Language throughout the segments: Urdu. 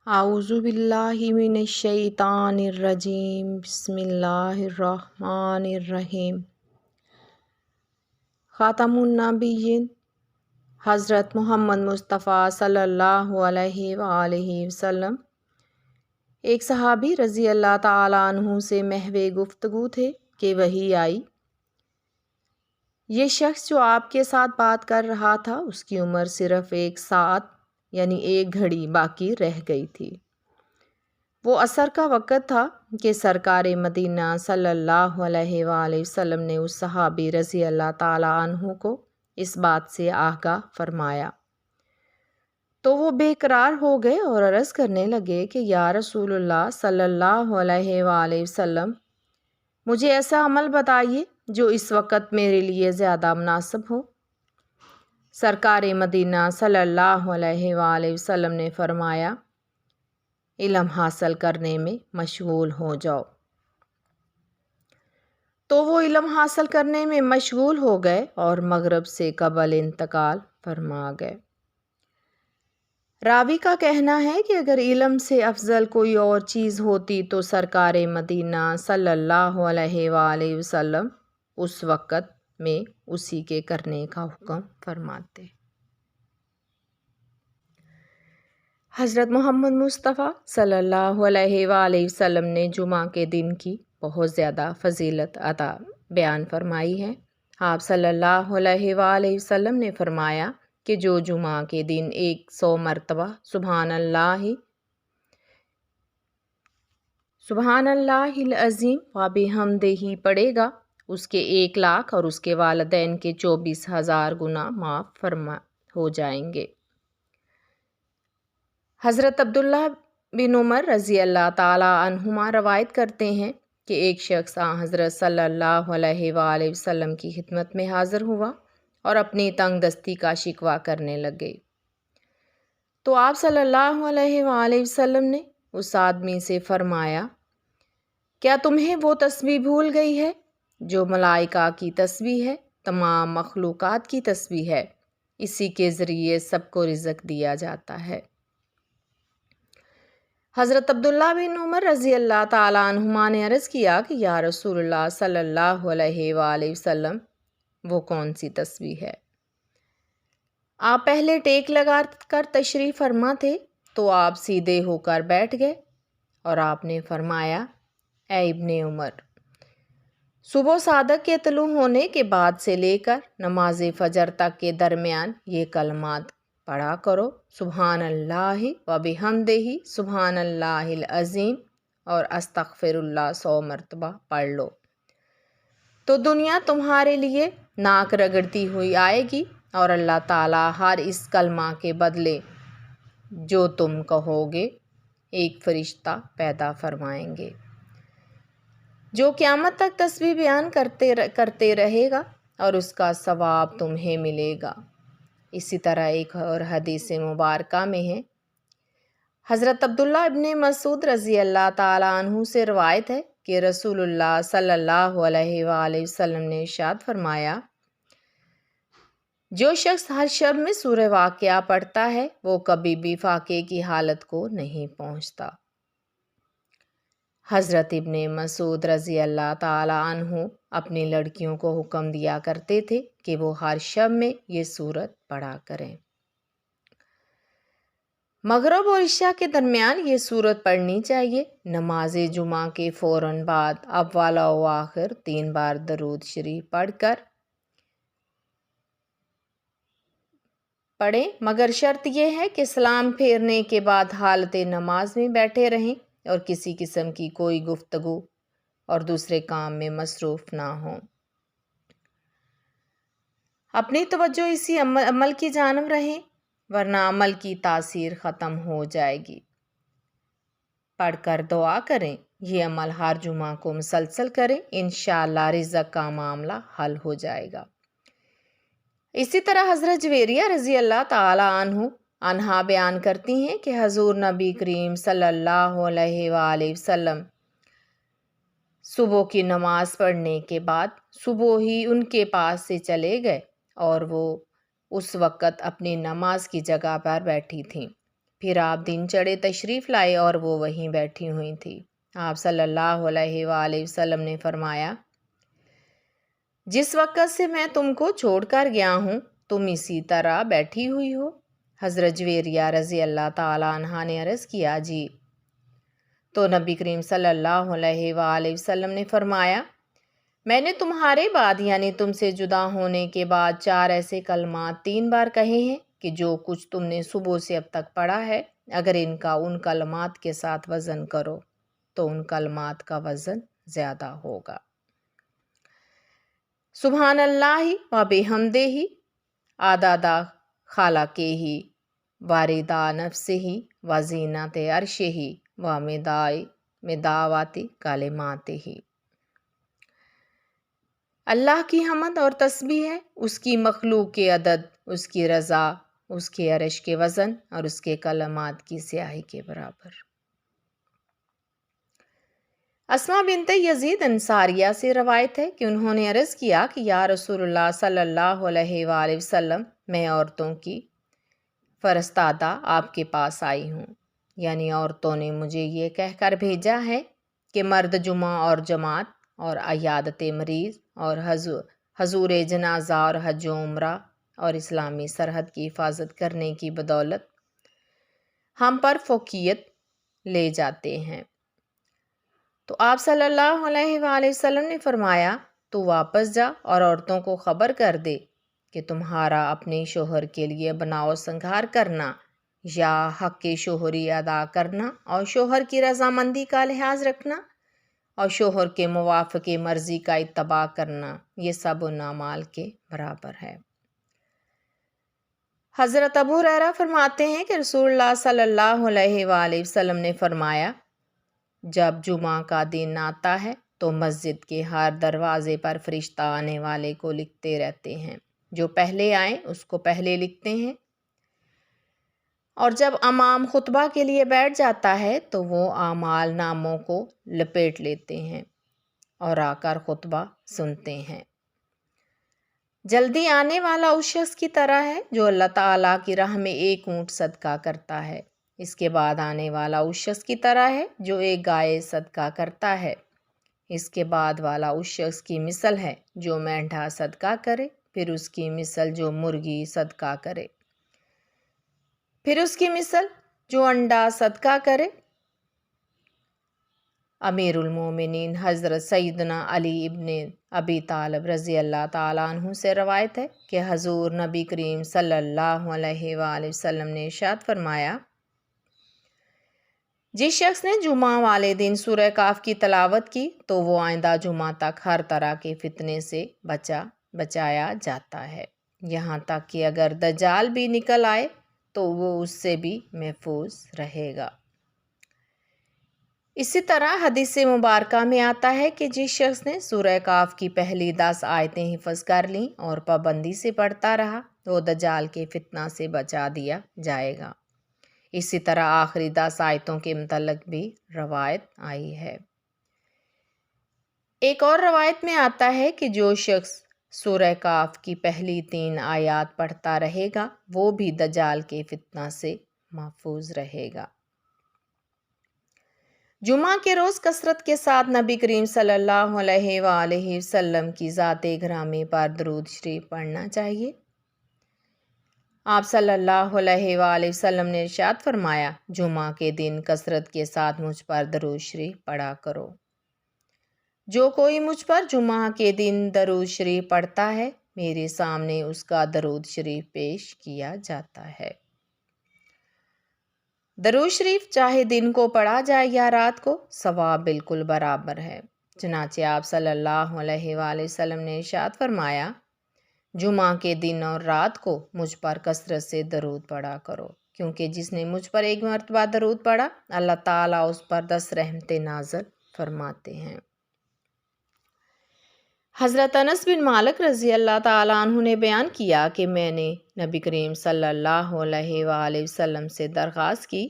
اعوذ باللہ من الشیطان الرجیم بسم اللہ الرحمن الرحیم۔ خاتم النبیین حضرت محمد مصطفیٰ صلی اللہ علیہ وآلہ وسلم ایک صحابی رضی اللہ تعالیٰ عنہ سے محو گفتگو تھے کہ وحی آئی۔ یہ شخص جو آپ کے ساتھ بات کر رہا تھا اس کی عمر صرف 1 ساعت یعنی 1 گھڑی باقی رہ گئی تھی۔ وہ عصر کا وقت تھا کہ سرکار مدینہ صلی اللہ علیہ وآلہ وسلم نے اس صحابی رضی اللہ تعالیٰ عنہ کو اس بات سے آگاہ فرمایا تو وہ بے قرار ہو گئے اور عرض کرنے لگے کہ یا رسول اللہ صلی اللہ علیہ وآلہ وسلم، مجھے ایسا عمل بتائیے جو اس وقت میرے لیے زیادہ مناسب ہو۔ سرکار مدینہ صلی اللہ علیہ وآلہ وسلم نے فرمایا، علم حاصل کرنے میں مشغول ہو جاؤ۔ تو وہ علم حاصل کرنے میں مشغول ہو گئے اور مغرب سے قبل انتقال فرما گئے۔ راوی کا کہنا ہے کہ اگر علم سے افضل کوئی اور چیز ہوتی تو سرکار مدینہ صلی اللہ علیہ وآلہ وسلم اس وقت میں اسی کے کرنے کا حکم فرماتے۔ حضرت محمد مصطفیٰ صلی اللہ علیہ وآلہ وسلم نے جمعہ کے دن کی بہت زیادہ فضیلت عطا بیان فرمائی ہے۔ آپ صلی اللہ علیہ وآلہ وسلم نے فرمایا کہ جو جمعہ کے دن 100 مرتبہ سبحان اللہ العظیم و بحمدہ پڑھے گا، اس کے 1 لاکھ اور اس کے والدین کے 24,000 گناہ معاف ہو جائیں گے۔ حضرت عبداللہ بن عمر رضی اللہ تعالیٰ عنہما روایت کرتے ہیں کہ ایک شخص حضرت صلی اللہ علیہ وآلہ وسلم کی خدمت میں حاضر ہوا اور اپنی تنگ دستی کا شکوہ کرنے لگے تو آپ صلی اللہ علیہ وآلہ وسلم نے اس آدمی سے فرمایا، کیا تمہیں وہ تسبیح بھول گئی ہے جو ملائکہ کی تسبیح ہے، تمام مخلوقات کی تسبیح ہے، اسی کے ذریعے سب کو رزق دیا جاتا ہے۔ حضرت عبداللہ بن عمر رضی اللہ تعالیٰ عنہما نے عرض کیا کہ یا رسول اللہ صلی اللہ علیہ وآلہ وسلم، وہ کون سی تسبیح ہے؟ آپ پہلے ٹیک لگا کر تشریف فرما تھے تو آپ سیدھے ہو کر بیٹھ گئے اور آپ نے فرمایا، اے ابن عمر، صبح صادق کے طلوع ہونے کے بعد سے لے کر نماز فجر تک کے درمیان یہ کلمات پڑھا کرو، سبحان اللہ و بحمدہ سبحان اللہ العظیم اور استغفر اللہ 100 مرتبہ پڑھ لو تو دنیا تمہارے لیے ناک رگڑتی ہوئی آئے گی اور اللہ تعالیٰ ہر اس کلمہ کے بدلے جو تم کہو گے ایک فرشتہ پیدا فرمائیں گے جو قیامت تک تسبیح بیان کرتے رہے گا اور اس کا ثواب تمہیں ملے گا۔ اسی طرح ایک اور حدیث مبارکہ میں ہے، حضرت عبداللہ ابن مسعود رضی اللہ تعالیٰ عنہ سے روایت ہے کہ رسول اللہ صلی اللہ علیہ وآلہ وسلم نے ارشاد فرمایا، جو شخص ہر شب میں سورہ واقعہ پڑھتا ہے وہ کبھی بھی فاقے کی حالت کو نہیں پہنچتا۔ حضرت ابن مسعود رضی اللہ تعالیٰ عنہ اپنی لڑکیوں کو حکم دیا کرتے تھے کہ وہ ہر شب میں یہ سورت پڑھا کریں۔ مغرب اور عشاء کے درمیان یہ سورت پڑھنی چاہیے۔ نماز جمعہ کے فوراً بعد اول و آخر 3 بار درود شریف پڑھیں، مگر شرط یہ ہے کہ سلام پھیرنے کے بعد حالت نماز میں بیٹھے رہیں اور کسی قسم کی کوئی گفتگو اور دوسرے کام میں مصروف نہ ہوں۔ اپنی توجہ اسی عمل کی جانب رہیں ورنہ عمل کی تاثیر ختم ہو جائے گی۔ پڑھ کر دعا کریں، یہ عمل ہر جمعہ کو مسلسل کریں، انشاءاللہ رزق کا معاملہ حل ہو جائے گا۔ اسی طرح حضرت جویریہ رضی اللہ تعالیٰ عنہا بیان کرتی ہیں کہ حضور نبی کریم صلی اللہ علیہ وآلہ وسلم صبح کی نماز پڑھنے کے بعد صبح ہی ان کے پاس سے چلے گئے اور وہ اس وقت اپنی نماز کی جگہ پر بیٹھی تھیں پھر آپ دن چڑھے تشریف لائے اور وہ وہیں بیٹھی ہوئی تھی۔ آپ صلی اللہ علیہ وآلہ وسلم نے فرمایا، جس وقت سے میں تم کو چھوڑ کر گیا ہوں تم اسی طرح بیٹھی ہوئی ہو۔ حضرت جویریہ رضی اللہ تعالیٰ عنہ نے عرض کیا، جی۔ تو نبی کریم صلی اللہ علیہ وآلہ وسلم نے فرمایا، میں نے تمہارے بعد یعنی تم سے جدا ہونے کے بعد 4 ایسے کلمات 3 بار کہے ہیں کہ جو کچھ تم نے صبح سے اب تک پڑھا ہے، اگر ان کا ان کلمات کے ساتھ وزن کرو تو ان کلمات کا وزن زیادہ ہوگا۔ سبحان اللہ و بحمدہ عدد خلقہ ورضا نفسہ و زینت عرشہ و مداد کلماتہ۔ اللہ کی حمد اور تسبیح ہے اس کی مخلوق کے عدد، اس کی رضا، اس کے عرش کے وزن اور اس کے کلمات کی سیاہی کے برابر۔ اسماء بنت یزید انصاریہ سے روایت ہے کہ انہوں نے عرض کیا کہ یا رسول اللہ صلی اللہ علیہ وآلہ وسلم، میں عورتوں کی فرستادہ آپ کے پاس آئی ہوں، یعنی عورتوں نے مجھے یہ کہہ کر بھیجا ہے کہ مرد جمعہ اور جماعت اور عیادت مریض اور حضور جنازہ اور حج و عمرہ اور اسلامی سرحد کی حفاظت کرنے کی بدولت ہم پر فوقیت لے جاتے ہیں۔ تو آپ صلی اللہ علیہ وآلہ وسلم نے فرمایا، تو واپس جا اور عورتوں کو خبر کر دے کہ تمہارا اپنے شوہر کے لیے بناؤ سنگھار کرنا یا حق شوہری ادا کرنا اور شوہر کی رضامندی کا لحاظ رکھنا اور شوہر کے موافق مرضی کا اتباع کرنا، یہ سب ان اعمال کے برابر ہے۔ حضرت ابو ہریرہ فرماتے ہیں کہ رسول اللہ صلی اللہ علیہ وآلہ وسلم نے فرمایا، جب جمعہ کا دن آتا ہے تو مسجد کے ہر دروازے پر فرشتہ آنے والے کو لکھتے رہتے ہیں، جو پہلے آئیں اس کو پہلے لکھتے ہیں، اور جب امام خطبہ کے لیے بیٹھ جاتا ہے تو وہ اعمال ناموں کو لپیٹ لیتے ہیں اور آ کر خطبہ سنتے ہیں۔ جلدی آنے والا اس شخص کی طرح ہے جو اللہ تعالیٰ کی راہ میں 1 اونٹ صدقہ کرتا ہے۔ اس کے بعد آنے والا اس شخص کی طرح ہے جو 1 گائے صدقہ کرتا ہے۔ اس کے بعد والا اس شخص کی مثل ہے جو مینڈھا صدقہ کرے، پھر اس کی مثل جو مرغی صدقہ کرے، پھر اس کی مثل جو انڈا صدقہ کرے۔ امیر المومنین حضرت سیدنا علی ابن ابی طالب رضی اللہ تعالیٰ عنہ سے روایت ہے کہ حضور نبی کریم صلی اللہ علیہ وآلہ وسلم نے ارشاد فرمایا، جس شخص نے جمعہ والے دن سورہ کاف کی تلاوت کی تو وہ آئندہ جمعہ تک ہر طرح کے فتنے سے بچایا جاتا ہے، یہاں تک کہ اگر دجال بھی نکل آئے تو وہ اس سے بھی محفوظ رہے گا۔ اسی طرح حدیث مبارکہ میں آتا ہے کہ جس شخص نے سورہ کاف کی پہلی 10 آیتیں حفظ کر لیں اور پابندی سے پڑھتا رہا وہ دجال کے فتنہ سے بچا دیا جائے گا۔ اسی طرح آخری 10 آیتوں کے متعلق بھی روایت آئی ہے۔ ایک اور روایت میں آتا ہے کہ جو شخص سورہ کاف کی پہلی 3 آیات پڑھتا رہے گا وہ بھی دجال کے فتنہ سے محفوظ رہے گا۔ جمعہ کے روز کثرت کے ساتھ نبی کریم صلی اللہ علیہ وآلہ وسلم کی ذات گرامی پر درود شریف پڑھنا چاہیے۔ آپ صلی اللہ علیہ وآلہ وسلم نے ارشاد فرمایا، جمعہ کے دن کثرت کے ساتھ مجھ پر درود شریف پڑھا کرو۔ جو کوئی مجھ پر جمعہ کے دن درود شریف پڑھتا ہے میرے سامنے اس کا درود شریف پیش کیا جاتا ہے۔ درود شریف چاہے دن کو پڑھا جائے یا رات کو، ثواب بالکل برابر ہے۔ چنانچہ آپ صلی اللہ علیہ وآلہ وسلم نے ارشاد فرمایا، جمعہ کے دن اور رات کو مجھ پر کثرت سے درود پڑھا کرو، کیونکہ جس نے مجھ پر 1 مرتبہ درود پڑھا اللہ تعالیٰ اس پر 10 رحمتیں نازل فرماتے ہیں۔ حضرت انس بن مالک رضی اللہ تعالیٰ عنہ نے بیان کیا کہ میں نے نبی کریم صلی اللہ علیہ وآلہ وسلم سے درخواست کی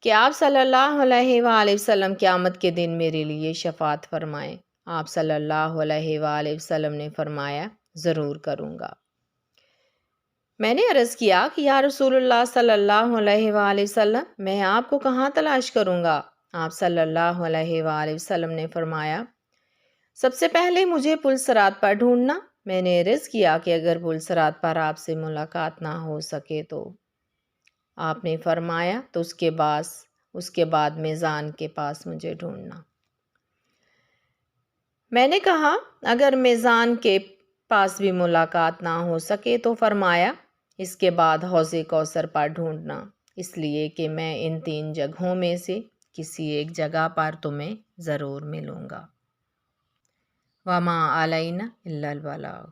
کہ آپ صلی اللہ علیہ وآلہ وسلم قیامت کے دن میرے لیے شفاعت فرمائیں۔ آپ صلی اللہ علیہ وآلہ وسلم نے فرمایا، ضرور کروں گا۔ میں نے عرض کیا کہ یا رسول اللہ صلی اللہ علیہ وآلہ وسلم، میں آپ کو کہاں تلاش کروں گا؟ آپ صلی اللہ علیہ وآلہ وسلم نے فرمایا، سب سے پہلے مجھے پل صراط پر ڈھونڈنا۔ میں نے عرض کیا کہ اگر پل صراط پر آپ سے ملاقات نہ ہو سکے تو؟ آپ نے فرمایا تو اس کے بعد میزان کے پاس مجھے ڈھونڈنا۔ میں نے کہا اگر میزان کے پاس بھی ملاقات نہ ہو سکے تو؟ فرمایا اس کے بعد حوض کوثر پر ڈھونڈنا، اس لیے کہ میں ان 3 جگہوں میں سے کسی ایک جگہ پر تمہیں ضرور ملوں گا۔ وما علینا الا البلاغ۔